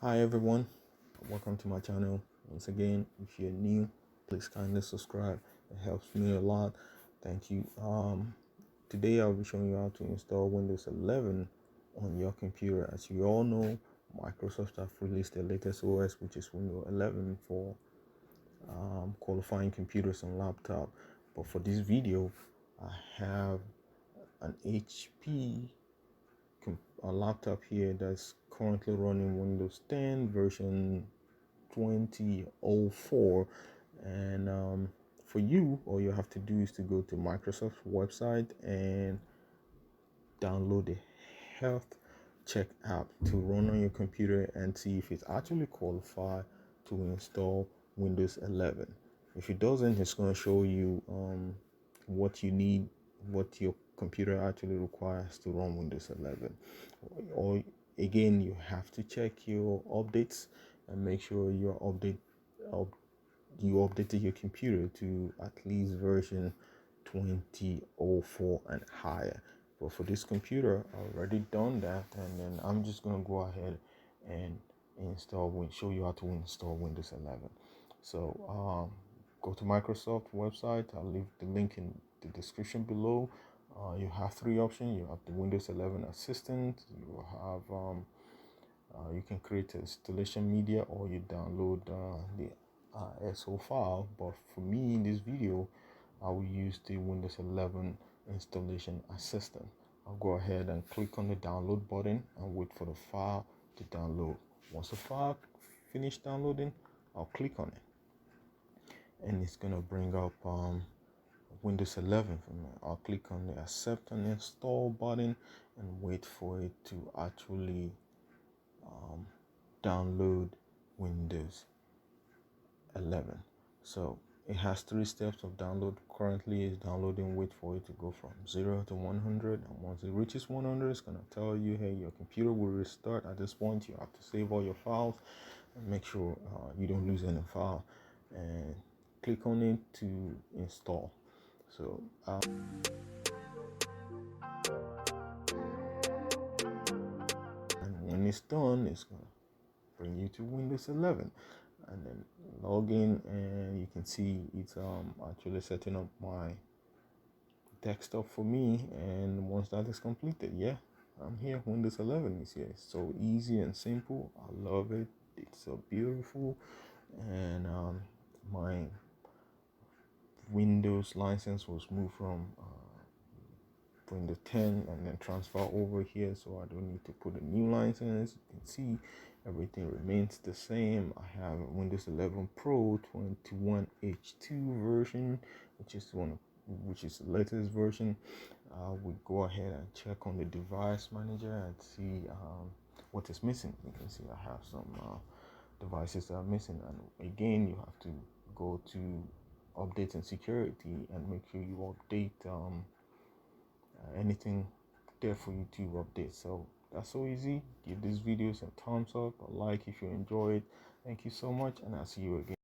Hi everyone, welcome to my channel. Once again, if you're new, please kindly subscribe. It helps me a lot. Thank you. Today I'll be showing you how to install Windows 11 on your computer. As you all know, Microsoft have released the latest OS, which is Windows 11 for qualifying computers and laptop. But for this video, I have an HP a laptop here that's currently running Windows 10 version 2004. And for you, all you have to do is to go to Microsoft's website and download the health check app to run on your computer and see if it's actually qualified to install Windows 11. If it doesn't, it's going to show you what you need, what your computer actually requires to run Windows 11. Or again, you have to check your updates and make sure you updated your computer to at least version 2004 and higher. But for this computer, I already done that, and then I'm just gonna go ahead and show you how to install Windows 11. So go to Microsoft website. I'll leave the link in the description below. You have three options. You have the Windows 11 Assistant. You have you can create an installation media, or you download the ISO file. But for me, in this video, I will use the Windows 11 installation assistant. I'll go ahead and click on the download button and wait for the file to download. Once the file finished downloading, I'll click on it, and it's gonna bring up Windows 11 for me. I'll click on the accept and install button and wait for it to actually download Windows 11. So it has three steps of download. Currently it's downloading. Wait for it to go from 0 to 100, and once it reaches 100, it's going to tell you, hey, your computer will restart. At this point, you have to save all your files and make sure you don't lose any file, and click on it to install. So and when it's done, it's going to bring you to Windows 11, and then log in, and you can see it's actually setting up my desktop for me. And once that is completed, yeah, I'm here. Windows 11 is here. It's so easy and simple. I love it. It's so beautiful. And my Windows license was moved from Windows 10 and then transfer over here, so I don't need to put a new license. You can see everything remains the same. I have Windows 11 Pro 21H2 version, which is the latest version. We go ahead and check on the device manager and see what is missing. You can see I have some devices that are missing, and again, you have to go to update and security and make sure you update anything there for you to update. So that's so easy. Give this video some thumbs up or like if you enjoy it. Thank you so much, and I'll see you again.